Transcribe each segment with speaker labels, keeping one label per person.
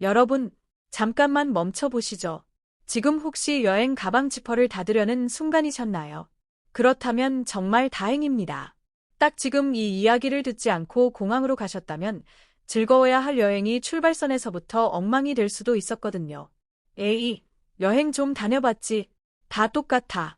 Speaker 1: 여러분, 잠깐만 멈춰 보시죠. 지금 혹시 여행 가방 지퍼를 닫으려는 순간이셨나요? 그렇다면 정말 다행입니다. 딱 지금 이 이야기를 듣지 않고 공항으로 가셨다면 즐거워야 할 여행이 출발선에서부터 엉망이 될 수도 있었거든요. 에이, 여행 좀 다녀봤지. 다 똑같아.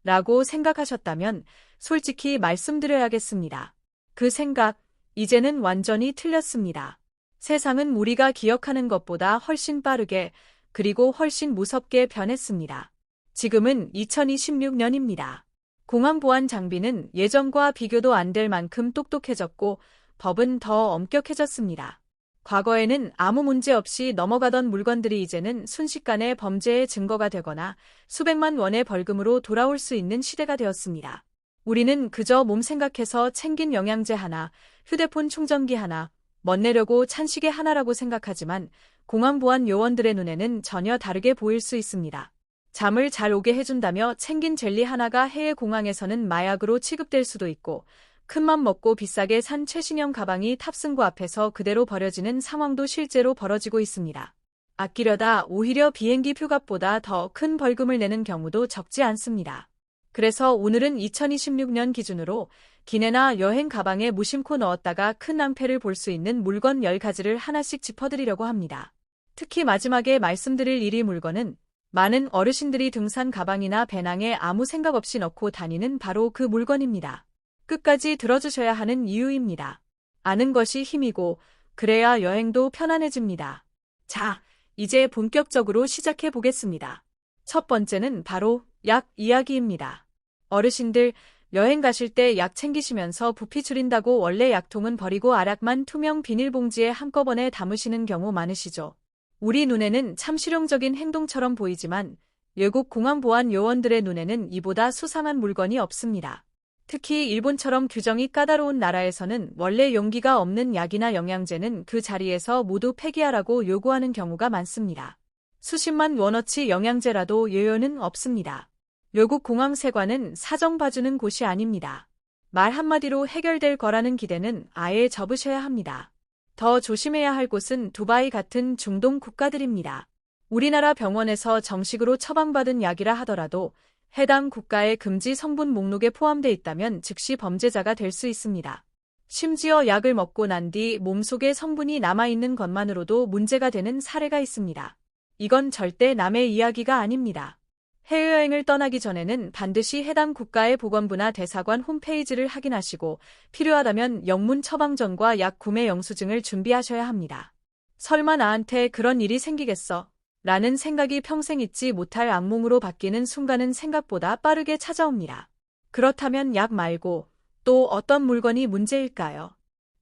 Speaker 1: 라고 생각하셨다면 솔직히 말씀드려야겠습니다. 그 생각, 이제는 완전히 틀렸습니다. 세상은 우리가 기억하는 것보다 훨씬 빠르게 그리고 훨씬 무섭게 변했습니다. 지금은 2026년입니다. 공항 보안 장비는 예전과 비교도 안 될 만큼 똑똑해졌고 법은 더 엄격해졌습니다. 과거에는 아무 문제 없이 넘어가던 물건들이 이제는 순식간에 범죄의 증거가 되거나 수백만 원의 벌금으로 돌아올 수 있는 시대가 되었습니다. 우리는 그저 몸 생각해서 챙긴 영양제 하나, 휴대폰 충전기 하나, 멋내려고 찬시계 하나라고 생각하지만 공항 보안 요원들의 눈에는 전혀 다르게 보일 수 있습니다. 잠을 잘 오게 해준다며 챙긴 젤리 하나가 해외 공항에서는 마약으로 취급될 수도 있고 큰맘 먹고 비싸게 산 최신형 가방이 탑승구 앞에서 그대로 버려지는 상황도 실제로 벌어지고 있습니다. 아끼려다 오히려 비행기 표값보다 더 큰 벌금을 내는 경우도 적지 않습니다. 그래서 오늘은 2026년 기준으로 기내나 여행 가방에 무심코 넣었다가 큰 낭패를 볼 수 있는 물건 10가지를 하나씩 짚어드리려고 합니다. 특히 마지막에 말씀드릴 1위 물건은 많은 어르신들이 등산 가방이나 배낭에 아무 생각 없이 넣고 다니는 바로 그 물건입니다. 끝까지 들어주셔야 하는 이유입니다. 아는 것이 힘이고 그래야 여행도 편안해집니다. 자, 이제 본격적으로 시작해 보겠습니다. 첫 번째는 바로 약 이야기입니다. 어르신들, 여행 가실 때 약 챙기시면서 부피 줄인다고 원래 약통은 버리고 알약만 투명 비닐봉지에 한꺼번에 담으시는 경우 많으시죠? 우리 눈에는 참 실용적인 행동처럼 보이지만 외국 공항 보안 요원들의 눈에는 이보다 수상한 물건이 없습니다. 특히 일본처럼 규정이 까다로운 나라에서는 원래 용기가 없는 약이나 영양제는 그 자리에서 모두 폐기하라고 요구하는 경우가 많습니다. 수십만 원어치 영양제라도 요요는 없습니다. 외국 공항 세관은 사정 봐주는 곳이 아닙니다. 말 한마디로 해결될 거라는 기대는 아예 접으셔야 합니다. 더 조심해야 할 곳은 두바이 같은 중동 국가들입니다. 우리나라 병원에서 정식으로 처방받은 약이라 하더라도 해당 국가의 금지 성분 목록에 포함돼 있다면 즉시 범죄자가 될 수 있습니다. 심지어 약을 먹고 난 뒤 몸속에 성분이 남아있는 것만으로도 문제가 되는 사례가 있습니다. 이건 절대 남의 이야기가 아닙니다. 해외여행을 떠나기 전에는 반드시 해당 국가의 보건부나 대사관 홈페이지를 확인하시고 필요하다면 영문 처방전과 약 구매 영수증을 준비하셔야 합니다. 설마 나한테 그런 일이 생기겠어? 라는 생각이 평생 잊지 못할 악몽으로 바뀌는 순간은 생각보다 빠르게 찾아옵니다. 그렇다면 약 말고 또 어떤 물건이 문제일까요?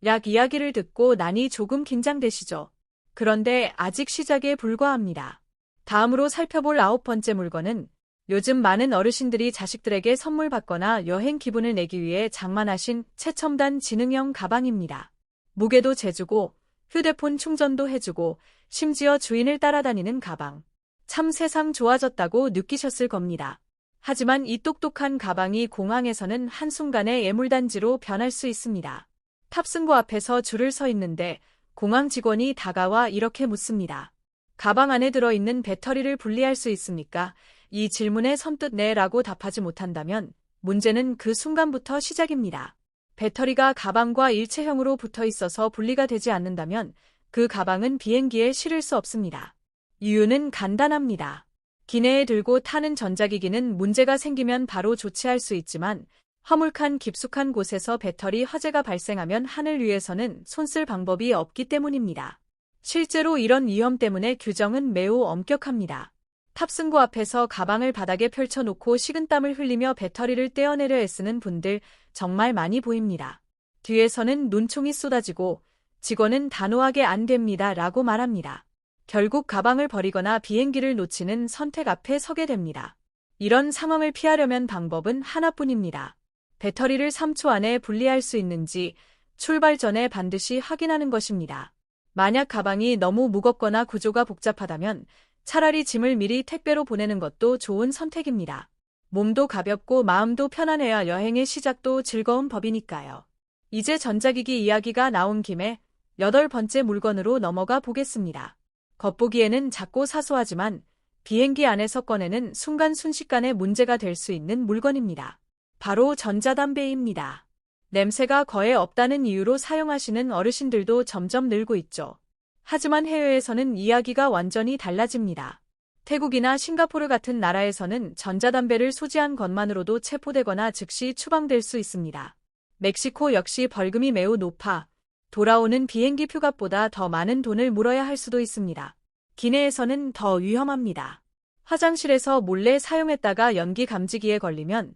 Speaker 1: 약 이야기를 듣고 나니 조금 긴장되시죠? 그런데 아직 시작에 불과합니다. 다음으로 살펴볼 9번째 물건은 요즘 많은 어르신들이 자식들에게 선물 받거나 여행 기분을 내기 위해 장만하신 최첨단 지능형 가방입니다. 무게도 재주고 휴대폰 충전도 해주고 심지어 주인을 따라다니는 가방. 참 세상 좋아졌다고 느끼셨을 겁니다. 하지만 이 똑똑한 가방이 공항에서는 한순간에 예물단지로 변할 수 있습니다. 탑승구 앞에서 줄을 서 있는데 공항 직원이 다가와 이렇게 묻습니다. 가방 안에 들어있는 배터리를 분리할 수 있습니까? 이 질문에 선뜻 네라고 답하지 못한다면 문제는 그 순간부터 시작입니다. 배터리가 가방과 일체형으로 붙어 있어서 분리가 되지 않는다면 그 가방은 비행기에 실을 수 없습니다. 이유는 간단합니다. 기내에 들고 타는 전자기기는 문제가 생기면 바로 조치할 수 있지만 화물칸 깊숙한 곳에서 배터리 화재가 발생하면 하늘 위에서는 손쓸 방법이 없기 때문입니다. 실제로 이런 위험 때문에 규정은 매우 엄격합니다. 탑승구 앞에서 가방을 바닥에 펼쳐놓고 식은땀을 흘리며 배터리를 떼어내려 애쓰는 분들 정말 많이 보입니다. 뒤에서는 눈총이 쏟아지고 직원은 단호하게 안 됩니다 라고 말합니다. 결국 가방을 버리거나 비행기를 놓치는 선택 앞에 서게 됩니다. 이런 상황을 피하려면 방법은 하나뿐입니다. 배터리를 3초 안에 분리할 수 있는지 출발 전에 반드시 확인하는 것입니다. 만약 가방이 너무 무겁거나 구조가 복잡하다면 차라리 짐을 미리 택배로 보내는 것도 좋은 선택입니다. 몸도 가볍고 마음도 편안해야 여행의 시작도 즐거운 법이니까요. 이제 전자기기 이야기가 나온 김에 8번째 물건으로 넘어가 보겠습니다. 겉보기에는 작고 사소하지만 비행기 안에서 꺼내는 순간 순식간에 문제가 될 수 있는 물건입니다. 바로 전자담배입니다. 냄새가 거의 없다는 이유로 사용하시는 어르신들도 점점 늘고 있죠. 하지만 해외에서는 이야기가 완전히 달라집니다. 태국이나 싱가포르 같은 나라에서는 전자담배를 소지한 것만으로도 체포되거나 즉시 추방될 수 있습니다. 멕시코 역시 벌금이 매우 높아 돌아오는 비행기 표값보다 더 많은 돈을 물어야 할 수도 있습니다. 기내에서는 더 위험합니다. 화장실에서 몰래 사용했다가 연기 감지기에 걸리면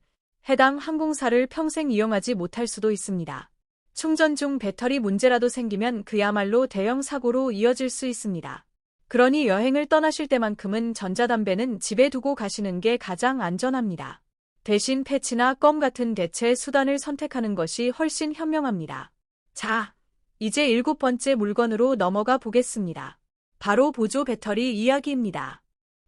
Speaker 1: 해당 항공사를 평생 이용하지 못할 수도 있습니다. 충전 중 배터리 문제라도 생기면 그야말로 대형 사고로 이어질 수 있습니다. 그러니 여행을 떠나실 때만큼은 전자담배는 집에 두고 가시는 게 가장 안전합니다. 대신 패치나 껌 같은 대체 수단을 선택하는 것이 훨씬 현명합니다. 자, 이제 7번째 물건으로 넘어가 보겠습니다. 바로 보조 배터리 이야기입니다.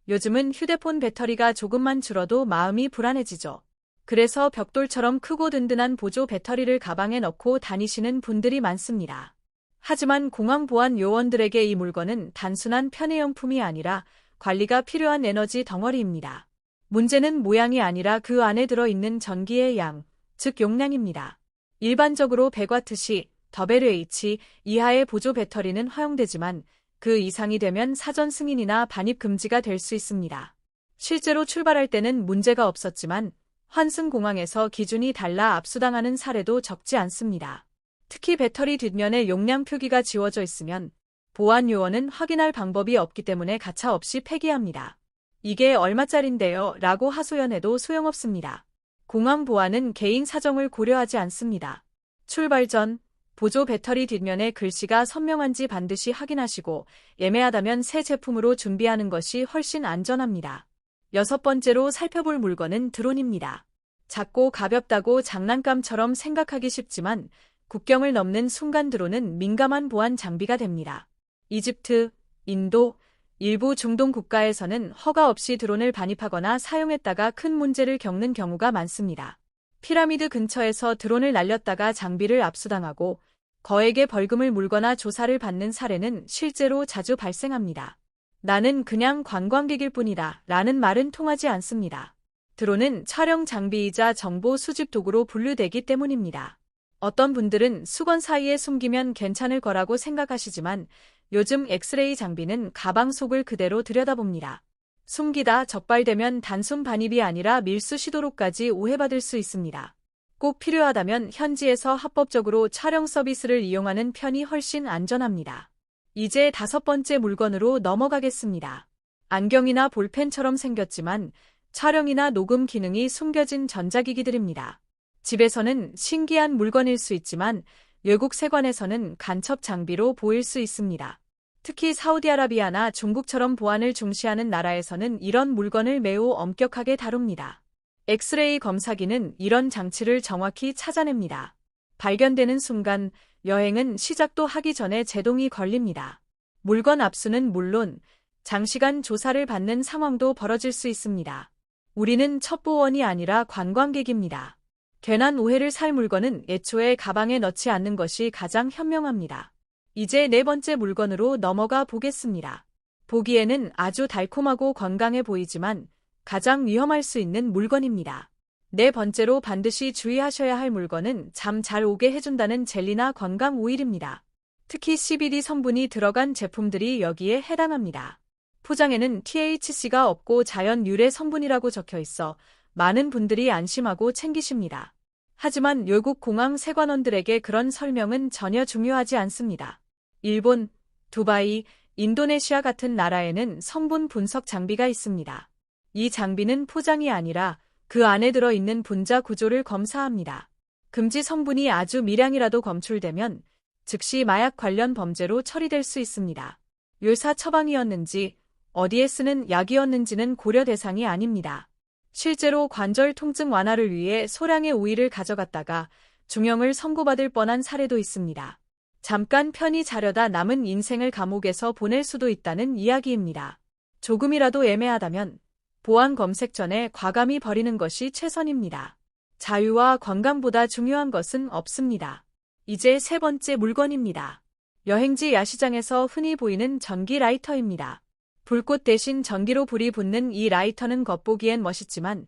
Speaker 1: 요즘은 휴대폰 배터리가 조금만 줄어도 마음이 불안해지죠. 그래서 벽돌처럼 크고 든든한 보조 배터리를 가방에 넣고 다니시는 분들이 많습니다. 하지만 공항 보안 요원들에게 이 물건은 단순한 편의용품이 아니라 관리가 필요한 에너지 덩어리입니다. 문제는 모양이 아니라 그 안에 들어있는 전기의 양, 즉 용량입니다. 일반적으로 100W WH 이하의 보조 배터리는 허용되지만 그 이상이 되면 사전 승인이나 반입 금지가 될 수 있습니다. 실제로 출발할 때는 문제가 없었지만 환승공항에서 기준이 달라 압수당하는 사례도 적지 않습니다. 특히 배터리 뒷면에 용량 표기가 지워져 있으면 보안 요원은 확인할 방법이 없기 때문에 가차없이 폐기합니다. 이게 얼마짜린데요? 라고 하소연해도 소용없습니다. 공항 보안은 개인 사정을 고려하지 않습니다. 출발 전 보조 배터리 뒷면에 글씨가 선명한지 반드시 확인하시고 애매하다면 새 제품으로 준비하는 것이 훨씬 안전합니다. 6번째로 살펴볼 물건은 드론입니다. 작고 가볍다고 장난감처럼 생각하기 쉽지만 국경을 넘는 순간 드론은 민감한 보안 장비가 됩니다. 이집트, 인도, 일부 중동 국가에서는 허가 없이 드론을 반입하거나 사용했다가 큰 문제를 겪는 경우가 많습니다. 피라미드 근처에서 드론을 날렸다가 장비를 압수당하고 거액의 벌금을 물거나 조사를 받는 사례는 실제로 자주 발생합니다. 나는 그냥 관광객일 뿐이다 라는 말은 통하지 않습니다. 드론은 촬영 장비이자 정보 수집 도구로 분류되기 때문입니다. 어떤 분들은 수건 사이에 숨기면 괜찮을 거라고 생각하시지만 요즘 엑스레이 장비는 가방 속을 그대로 들여다봅니다. 숨기다 적발되면 단순 반입이 아니라 밀수 시도로까지 오해받을 수 있습니다. 꼭 필요하다면 현지에서 합법적으로 촬영 서비스를 이용하는 편이 훨씬 안전합니다. 이제 5번째 물건으로 넘어가겠습니다. 안경이나 볼펜처럼 생겼지만 촬영이나 녹음 기능이 숨겨진 전자기기들입니다. 집에서는 신기한 물건일 수 있지만 외국 세관에서는 간첩 장비로 보일 수 있습니다. 특히 사우디아라비아나 중국처럼 보안을 중시하는 나라에서는 이런 물건을 매우 엄격하게 다룹니다. 엑스레이 검사기는 이런 장치를 정확히 찾아냅니다. 발견되는 순간 여행은 시작도 하기 전에 제동이 걸립니다. 물건 압수는 물론 장시간 조사를 받는 상황도 벌어질 수 있습니다. 우리는 첩보원이 아니라 관광객입니다. 괜한 오해를 살 물건은 애초에 가방에 넣지 않는 것이 가장 현명합니다. 이제 4번째 물건으로 넘어가 보겠습니다. 보기에는 아주 달콤하고 건강해 보이지만 가장 위험할 수 있는 물건입니다. 4번째로 반드시 주의하셔야 할 물건은 잠 잘 오게 해준다는 젤리나 건강 오일입니다. 특히 CBD 성분이 들어간 제품들이 여기에 해당합니다. 포장에는 THC가 없고 자연 유래 성분이라고 적혀 있어 많은 분들이 안심하고 챙기십니다. 하지만 외국 공항 세관원들에게 그런 설명은 전혀 중요하지 않습니다. 일본, 두바이, 인도네시아 같은 나라에는 성분 분석 장비가 있습니다. 이 장비는 포장이 아니라 그 안에 들어있는 분자 구조를 검사합니다. 금지 성분이 아주 미량이라도 검출되면 즉시 마약 관련 범죄로 처리될 수 있습니다. 요사 처방이었는지 어디에 쓰는 약이었는지는 고려 대상이 아닙니다. 실제로 관절 통증 완화를 위해 소량의 오일을 가져갔다가 중형을 선고받을 뻔한 사례도 있습니다. 잠깐 편히 자려다 남은 인생을 감옥에서 보낼 수도 있다는 이야기입니다. 조금이라도 애매하다면 보안 검색 전에 과감히 버리는 것이 최선입니다. 자유와 건강보다 중요한 것은 없습니다. 이제 3번째 물건입니다. 여행지 야시장에서 흔히 보이는 전기 라이터입니다. 불꽃 대신 전기로 불이 붙는 이 라이터는 겉보기엔 멋있지만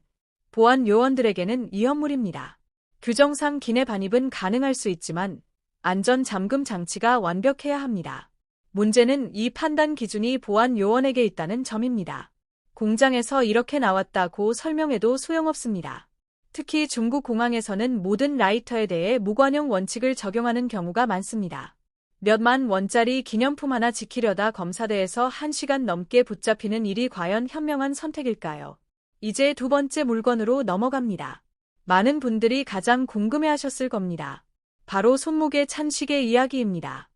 Speaker 1: 보안 요원들에게는 위험물입니다. 규정상 기내 반입은 가능할 수 있지만 안전 잠금 장치가 완벽해야 합니다. 문제는 이 판단 기준이 보안 요원에게 있다는 점입니다. 공장에서 이렇게 나왔다고 설명해도 소용없습니다. 특히 중국 공항에서는 모든 라이터에 대해 무관용 원칙을 적용하는 경우가 많습니다. 몇만 원짜리 기념품 하나 지키려다 검사대에서 1시간 넘게 붙잡히는 일이 과연 현명한 선택일까요? 이제 두 번째 물건으로 넘어갑니다. 많은 분들이 가장 궁금해하셨을 겁니다. 바로 손목에 찬 시계 이야기입니다.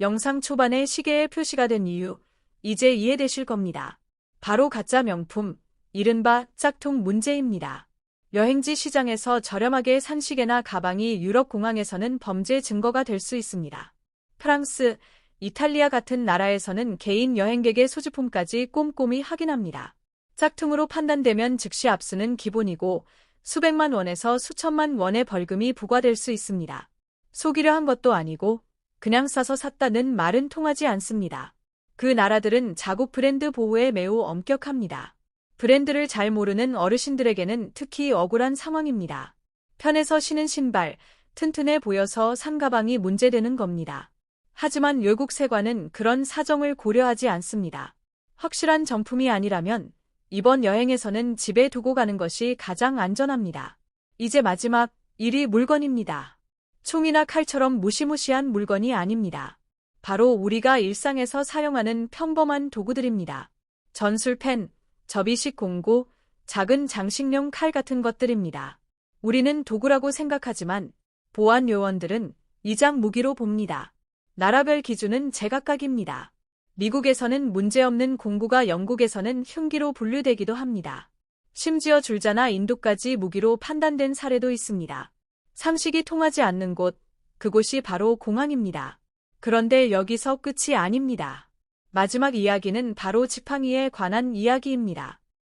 Speaker 1: 영상 초반에 시계에 표시가 된 이유, 이제 이해되실 겁니다. 바로 가짜 명품, 이른바 짝퉁 문제입니다. 여행지 시장에서 저렴하게 산 시계나 가방이 유럽 공항에서는 범죄 증거가 될 수 있습니다. 프랑스, 이탈리아 같은 나라에서는 개인 여행객의 소지품까지 꼼꼼히 확인합니다. 짝퉁으로 판단되면 즉시 압수는 기본이고 수백만 원에서 수천만 원의 벌금이 부과될 수 있습니다. 속이려 한 것도 아니고 그냥 싸서 샀다는 말은 통하지 않습니다. 그 나라들은 자국 브랜드 보호에 매우 엄격합니다. 브랜드를 잘 모르는 어르신들에게는 특히 억울한 상황입니다. 편해서 신은 신발, 튼튼해 보여서 산 가방이 문제되는 겁니다. 하지만 외국 세관은 그런 사정을 고려하지 않습니다. 확실한 정품이 아니라면 이번 여행에서는 집에 두고 가는 것이 가장 안전합니다. 이제 마지막 1위 물건입니다. 총이나 칼처럼 무시무시한 물건이 아닙니다. 바로 우리가 일상에서 사용하는 평범한 도구들입니다. 전술펜, 접이식 공구, 작은 장식용 칼 같은 것들입니다. 우리는 도구라고 생각하지만 보안 요원들은 이장 무기로 봅니다. 나라별 기준은 제각각입니다. 미국에서는 문제없는 공구가 영국에서는 흉기로 분류되기도 합니다. 심지어 줄자나 인도까지 무기로 판단된 사례도 있습니다. 상식이 통하지 않는 곳, 그곳이 바로 공항입니다. 그런데 여기서 끝이 아닙니다. 마지막 이야기는 바로 지팡이에 관한 이야기입니다.